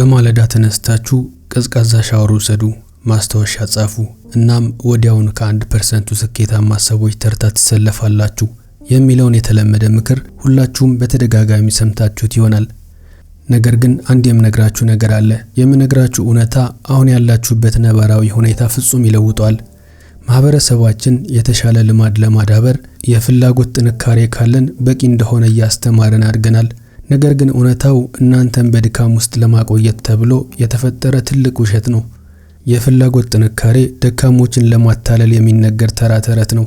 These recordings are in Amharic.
በማለዳ ተነስታችሁ ቀዝቃዛ ሻወር ውሰዱ፣ ማስታወሻ ጻፉ፣ እናም ወዲያውኑ ከ1% ስኬታማ ሰዎች ተርታ ትሰለፋላችሁ የሚለውን የተለመደ ምክር ሁላችሁም በተደጋጋሚ ሰምታችሁት ይሆናል። ነገር ግን አንድ የምነግራችሁ ነገር አለ። የምነግራችሁ እውነታ አሁን ያላችሁበት ነባራዊ ሁኔታ ፍጹም ይለውጣል። ማህበረሰባችን የተሻለ ልማድ ለማዳበር የፍላጎት ጥንካሬ ካለን በቂ እንደሆነ ያስተማረን አድርገናል። ነገር ግን እውነታው እናንተን በድካም ውስጥ ለማቆየት ተብሎ የተፈጠረ ትልቅ ውሸት ነው። የፍላጎት ጥንካሬ ደካሞችን ለማታለል የሚነገር ተራ ተረት ነው።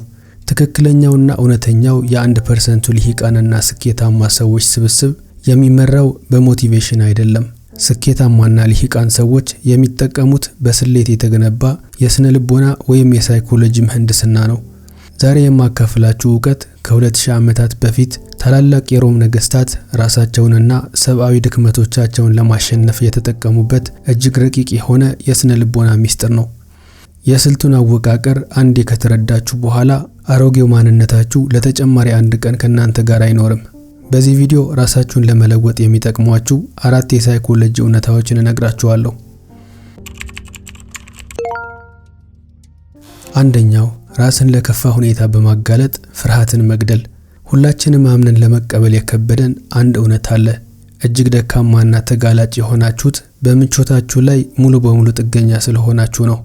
ትክክለኛውና እውነተኛው የ1% ልሂቃንና ስኬታማ ሰዎች ስብስብ የሚመራው በሞቲቬሽን አይደለም። ስኬታማና ልሂቃን ሰዎች የሚጠቀሙት በስሌት የተገነባ የስነ ልቦና ወይም የሳይኮሎጂ ምህንድስና ነው። ዛሬ የማካፈላችሁ ዕውቀት ከ2000 ዓመታት በፊት ታላላቅ የሮም ነገስታት ራሳቸውንና ሰብአዊ ድክመቶቻቸውን ለማሸነፍ የተጠቀሙበት እጅግ ረቂቅ የሆነ የስነ ልቦና ሚስጥር ነው። የስልቱን አወቃቀር አንዴ ከተረዳችሁ በኋላ አሮጌው ማንነታችሁ ለተጨማሪ አንድ ቀን ከናንተ ጋር አይኖርም። በዚህ ቪዲዮ ራሳችሁን ለመለወጥ የሚጠቅሟችሁ 4 የሳይኮሎጂ እውነታዎችን እነግራችኋለሁ። አንደኛው፣ ራስን ለከፋ ሁኔታ በማጋለጥ ፍርሃትን መግደል። ሁላችንም አምነን ለመቀበል የከበደን አንድ እውነት አለ። እጅግ ደካማና ተጋላጭ የሆናችሁት በምቾታችሁ ላይ ሙሉ በሙሉ ጥገኛ ስለሆናችሁ ነው።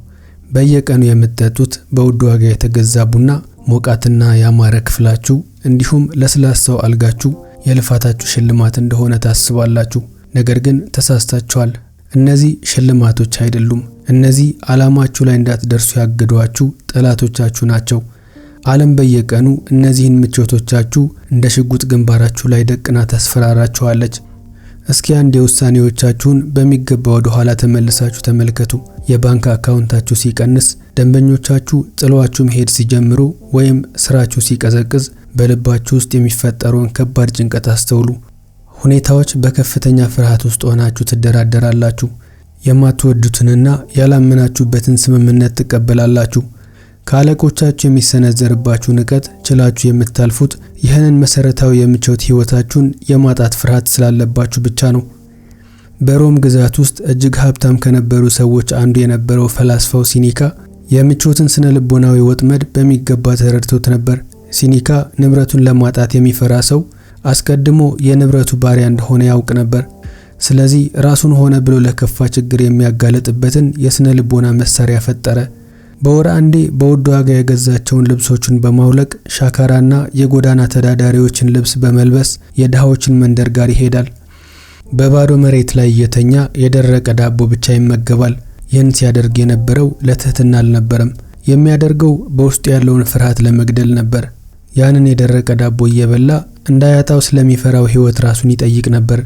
በየቀኑ የምትጠጡት በውድ ዋጋ የተገዛ ቡና፣ ሞቃትና ያማረ ክፍላችሁ እንዲሁም ለስላሳው አልጋችሁ የልፋታችሁ ሽልማት እንደሆነ ታስባላችሁ። ነገር ግን ተሳስታችኋል። እነዚህ ሽልማቶች አይደሉም። እነዚህ ዓላማችሁ ላይ እንዳትደርሱ ያገዷችሁ ጠላቶቻችሁ ናቸው። ዓለም በየቀኑ እነዚህን ምቾቶቻችሁ እንደ ሽጉጥ ግንባራችሁ ላይ ደቅና ታስፈራራችኋለች። እስኪ አንድ የውሳኔዎቻችሁን በሚገባ ወደ ኋላ ተመልሳችሁ ተመልከቱ። የባንክ አካውንታችሁ ሲቀንስ፣ ደንበኞቻችሁ ጥሏችሁ መሄድ ሲጀምሩ፣ ወይም ስራችሁ ሲቀዘቅዝ በልባችሁ ውስጥ የሚፈጠረውን ከባድ ጭንቀት አስተውሉ። ሁኔታዎች በከፍተኛ ፍርሃት ውስጥ ሆናችሁ ትደራደራላችሁ። የማትወዱትንና ያላመናችሁበትን ስምምነት ትቀበላላችሁ። ከአለቆቻችሁ የሚሰነዘርባችሁ ንቀት ችላችሁ የምታልፉት ይህንን መሰረታዊ የምቾት ህይወታችሁን የማጣት ፍርሃት ስላለባችሁ ብቻ ነው። በሮም ግዛት ውስጥ እጅግ ሀብታም ከነበሩ ሰዎች አንዱ የነበረው ፈላስፋው ሲኒካ የምቾትን ስነ ልቦናዊ ወጥመድ በሚገባ ተረድቶት ነበር። ሲኒካ ንብረቱን ለማጣት የሚፈራ ሰው አስቀድሞ የንብረቱ ባሪያ እንደሆነ ያውቅ ነበር። ስለዚህ ራሱን ሆነ ብሎ ለከፋ ችግር የሚያጋለጥበትን የስነ ልቦና መሳሪያ ፈጠረ። በወር አንዴ በውድ ዋጋ የገዛቸውን ልብሶችን በማውለቅ ሻካራና የጎዳና ተዳዳሪዎችን ልብስ በመልበስ የድሃዎችን መንደር ጋር ይሄዳል። በባዶ መሬት ላይ እየተኛ የደረቀ ዳቦ ብቻ ይመገባል። ይህን ሲያደርግ የነበረው ለትህትና አልነበረም። የሚያደርገው በውስጡ ያለውን ፍርሃት ለመግደል ነበር። ያንን የደረቀ ዳቦ እየበላ እንዳያጣው ስለሚፈራው ህይወት ራሱን ይጠይቅ ነበር።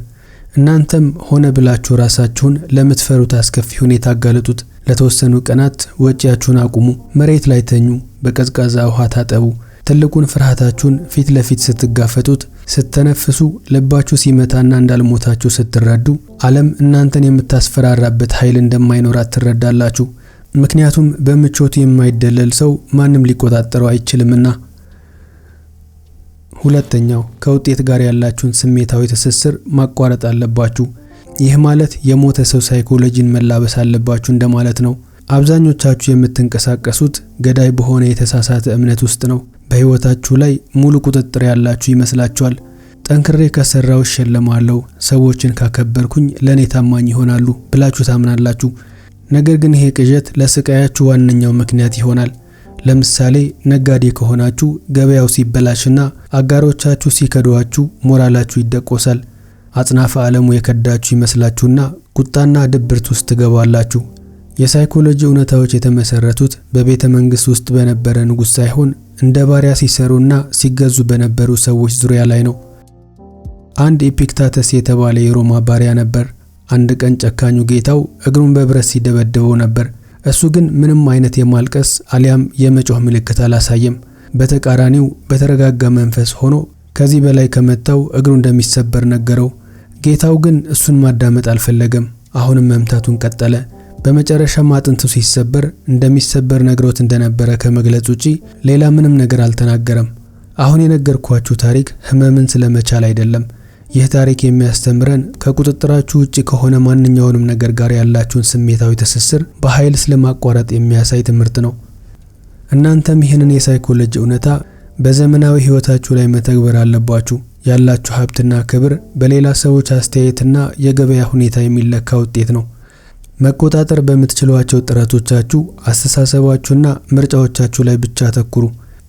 እናንተም ሆነ ብላችሁ ራሳችሁን ለምትፈሩት አስከፊ ሁኔታ አጋለጡት። ለተወሰኑ ቀናት ወጪያችሁን አቁሙ፣ መሬት ላይ ተኙ፣ በቀዝቃዛ ውሃ ታጠቡ። ትልቁን ፍርሃታችሁን ፊት ለፊት ስትጋፈጡት፣ ስትተነፍሱ፣ ልባችሁ ሲመታና እንዳልሞታችሁ ስትረዱ፣ ዓለም እናንተን የምታስፈራራበት ኃይል እንደማይኖራት ትረዳላችሁ። ምክንያቱም በምቾቱ የማይደለል ሰው ማንም ሊቆጣጠረው አይችልምና። ሁለተኛው፣ ከውጤት ጋር ያላችሁን ስሜታዊ ትስስር ማቋረጥ አለባችሁ። ይህ ማለት የሞተ ሰው ሳይኮሎጂን መላበስ አለባችሁ እንደማለት ነው። አብዛኞቻችሁ የምትንቀሳቀሱት ገዳይ በሆነ የተሳሳተ እምነት ውስጥ ነው። በህይወታችሁ ላይ ሙሉ ቁጥጥር ያላችሁ ይመስላችኋል። ጠንክሬ ከሰራው እሸለማለሁ፣ ሰዎችን ካከበርኩኝ ለኔ ታማኝ ይሆናሉ ብላችሁ ታምናላችሁ። ነገር ግን ይሄ ቅዠት ለስቃያችሁ ዋነኛው ምክንያት ይሆናል። ለምሳሌ ነጋዴ ከሆናችሁ ገበያው ሲበላሽና አጋሮቻችሁ ሲከዷችሁ ሞራላችሁ ይደቆሳል። አጽናፈ ዓለሙ የከዳችሁ ይመስላችሁና ቁጣና ድብርት ውስጥ ትገባላችሁ። የሳይኮሎጂ እውነታዎች የተመሰረቱት በቤተ መንግስት ውስጥ በነበረ ንጉስ ሳይሆን እንደ ባሪያ ሲሰሩና ሲገዙ በነበሩ ሰዎች ዙሪያ ላይ ነው። አንድ ኢፒክታተስ የተባለ የሮማ ባሪያ ነበር። አንድ ቀን ጨካኙ ጌታው እግሩን በብረት ሲደበድበው ነበር። እሱ ግን ምንም አይነት የማልቀስ አሊያም የመጮህ ምልክት አላሳየም። በተቃራኒው በተረጋጋ መንፈስ ሆኖ ከዚህ በላይ ከመታው እግሩ እንደሚሰበር ነገረው። ጌታው ግን እሱን ማዳመጥ አልፈለገም። አሁንም መምታቱን ቀጠለ። በመጨረሻም አጥንቱ ሲሰበር እንደሚሰበር ነግሮት እንደነበረ ከመግለጽ ውጪ ሌላ ምንም ነገር አልተናገረም። አሁን የነገርኳችሁ ታሪክ ህመምን ስለመቻል አይደለም። ይህ ታሪክ የሚያስተምረን ከቁጥጥራችሁ ውጪ ከሆነ ማንኛውንም ነገር ጋር ያላችሁን ስሜታዊ ትስስር በኃይል ስለማቋረጥ የሚያሳይ ትምህርት ነው። እናንተም ይህንን የሳይኮሎጂ እውነታ በዘመናዊ ህይወታችሁ ላይ መተግበር አለባችሁ። ያላችሁ ሀብትና ክብር በሌላ ሰዎች አስተያየትና የገበያ ሁኔታ የሚለካ ውጤት ነው። መቆጣጠር በምትችሏቸው ጥረቶቻችሁ፣ አስተሳሰባችሁና ምርጫዎቻችሁ ላይ ብቻ አተኩሩ።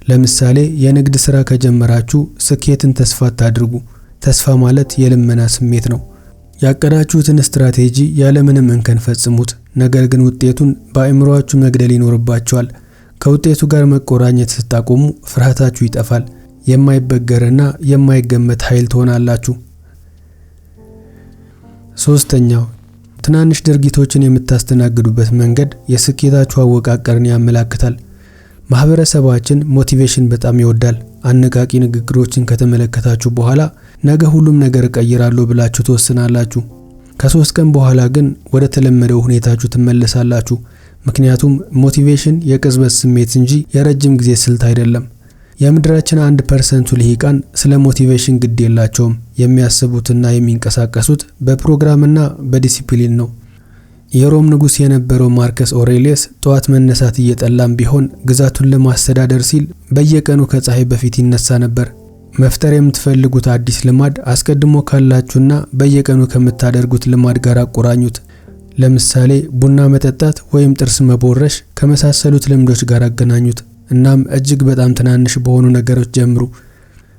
ለምሳሌ የንግድ ሥራ ከጀመራችሁ ስኬትን ተስፋ አታድርጉ። ተስፋ ማለት የልመና ስሜት ነው። ያቀዳችሁትን ስትራቴጂ ያለምንም እንከን ፈጽሙት። ነገር ግን ውጤቱን በአእምሮአችሁ መግደል ይኖርባችኋል። ከውጤቱ ጋር መቆራኘት ስታቆሙ ፍርሃታችሁ ይጠፋል። የማይበገርና የማይገመት ኃይል ትሆናላችሁ። ሶስተኛው፣ ትናንሽ ድርጊቶችን የምታስተናግዱበት መንገድ የስኬታችሁ አወቃቀርን ያመለክታል። ማህበረሰባችን ሞቲቬሽን በጣም ይወዳል። አነቃቂ ንግግሮችን ከተመለከታችሁ በኋላ ነገ ሁሉም ነገር እቀይራለሁ ብላችሁ ተወስናላችሁ። ከ3 ቀን በኋላ ግን ወደ ተለመደው ሁኔታችሁ ትመለሳላችሁ። ምክንያቱም ሞቲቬሽን የቅጽበት ስሜት እንጂ የረጅም ጊዜ ስልት አይደለም። የምድራችን 1% ልሂቃን ስለ ሞቲቬሽን ግድ የላቸውም። የሚያስቡትና የሚንቀሳቀሱት በፕሮግራምና በዲሲፕሊን ነው። የሮም ንጉስ የነበረው ማርከስ ኦሬሊየስ ጠዋት መነሳት እየጠላም ቢሆን ግዛቱን ለማስተዳደር ሲል በየቀኑ ከፀሐይ በፊት ይነሳ ነበር። መፍጠር የምትፈልጉት አዲስ ልማድ አስቀድሞ ካላችሁና በየቀኑ ከምታደርጉት ልማድ ጋር አቆራኙት። ለምሳሌ ቡና መጠጣት ወይም ጥርስ መቦረሽ ከመሳሰሉት ልምዶች ጋር አገናኙት። እናም እጅግ በጣም ትናንሽ በሆኑ ነገሮች ጀምሩ።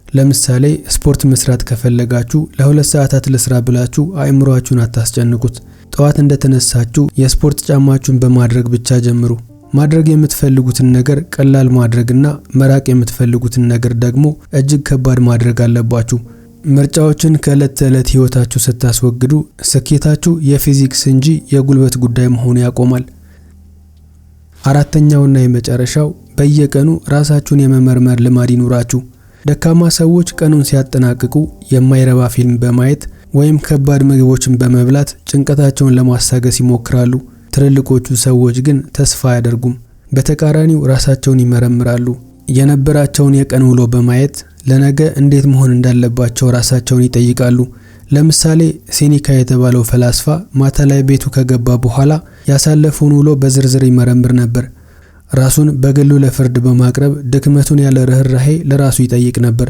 ለምሳሌ ስፖርት መስራት ከፈለጋችሁ ለ2 ሰዓታት ለስራ ብላችሁ አእምሮአችሁን አታስጨንቁት። ጠዋት እንደተነሳችሁ የስፖርት ጫማችሁን በማድረግ ብቻ ጀምሩ። ማድረግ የምትፈልጉትን ነገር ቀላል ማድረግና መራቅ የምትፈልጉትን ነገር ደግሞ እጅግ ከባድ ማድረግ አለባችሁ። ምርጫዎችን ከዕለት ተዕለት ህይወታችሁ ስታስወግዱ ስኬታችሁ የፊዚክስ እንጂ የጉልበት ጉዳይ መሆኑ ያቆማል። አራተኛውና የመጨረሻው በየቀኑ ራሳችሁን የመመርመር ልማድ ይኑራችሁ። ደካማ ሰዎች ቀኑን ሲያጠናቅቁ የማይረባ ፊልም በማየት ወይም ከባድ ምግቦችን በመብላት ጭንቀታቸውን ለማሳገስ ይሞክራሉ። ትልልቆቹ ሰዎች ግን ተስፋ አያደርጉም። በተቃራኒው ራሳቸውን ይመረምራሉ። የነበራቸውን የቀን ውሎ በማየት ለነገ እንዴት መሆን እንዳለባቸው ራሳቸውን ይጠይቃሉ። ለምሳሌ ሴኔካ የተባለው ፈላስፋ ማታ ላይ ቤቱ ከገባ በኋላ ያሳለፈውን ውሎ በዝርዝር ይመረምር ነበር። ራሱን በግሉ ለፍርድ በማቅረብ ድክመቱን ያለ ርህራሄ ለራሱ ይጠይቅ ነበር።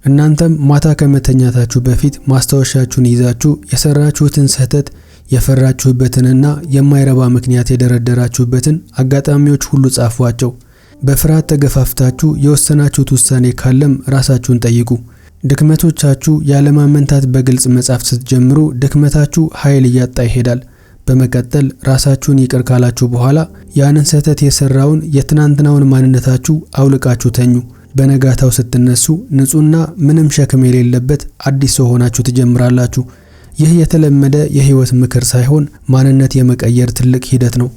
እናንተም ማታ ከመተኛታችሁ በፊት ማስታወሻችሁን ይዛችሁ የሰራችሁትን ስህተት፣ የፈራችሁበትንና የማይረባ ምክንያት የደረደራችሁበትን አጋጣሚዎች ሁሉ ጻፏቸው። በፍርሃት ተገፋፍታችሁ የወሰናችሁት ውሳኔ ካለም ራሳችሁን ጠይቁ። ድክመቶቻችሁ ያለማመንታት በግልጽ መጻፍ ስትጀምሩ ድክመታችሁ ኃይል እያጣ ይሄዳል። በመቀጠል ራሳችሁን ይቅር ካላችሁ በኋላ ያንን ስህተት የሰራውን የትናንትናውን ማንነታችሁ አውልቃችሁ ተኙ። በነጋታው ስትነሱ ንጹህና ምንም ሸክም የሌለበት አዲስ ሰው ሆናችሁ ትጀምራላችሁ። ይህ የተለመደ የህይወት ምክር ሳይሆን ማንነት የመቀየር ትልቅ ሂደት ነው።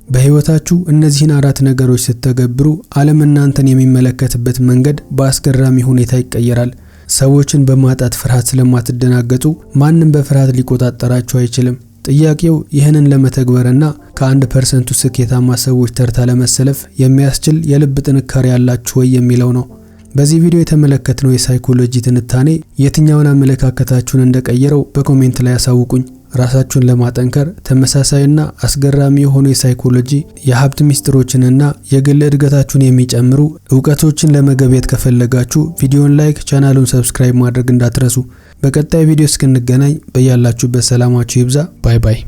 በህይወታችሁ እነዚህን 4 ነገሮች ስትተገብሩ ዓለም እናንተን የሚመለከትበት መንገድ በአስገራሚ ሁኔታ ይቀየራል። ሰዎችን በማጣት ፍርሃት ስለማትደናገጡ ማንም በፍርሃት ሊቆጣጠራችሁ አይችልም። ጥያቄው ይህንን ለመተግበርና ከ1% ስኬታማ ሰዎች ተርታ ለመሰለፍ የሚያስችል የልብ ጥንካሬ ያላችሁ ወይ የሚለው ነው። በዚህ ቪዲዮ የተመለከትነው የሳይኮሎጂ ትንታኔ የትኛውን አመለካከታችሁን እንደቀየረው በኮሜንት ላይ አሳውቁኝ። ራሳችሁን ለማጠንከር ተመሳሳይና አስገራሚ የሆኑ የሳይኮሎጂ የሀብት ሚስጥሮችንና የግል እድገታችሁን የሚጨምሩ ዕውቀቶችን ለመገብየት ከፈለጋችሁ ቪዲዮን ላይክ፣ ቻናሉን ሰብስክራይብ ማድረግ እንዳትረሱ። በቀጣይ ቪዲዮ እስክንገናኝ በያላችሁበት ሰላማችሁ ይብዛ። ባይ ባይ።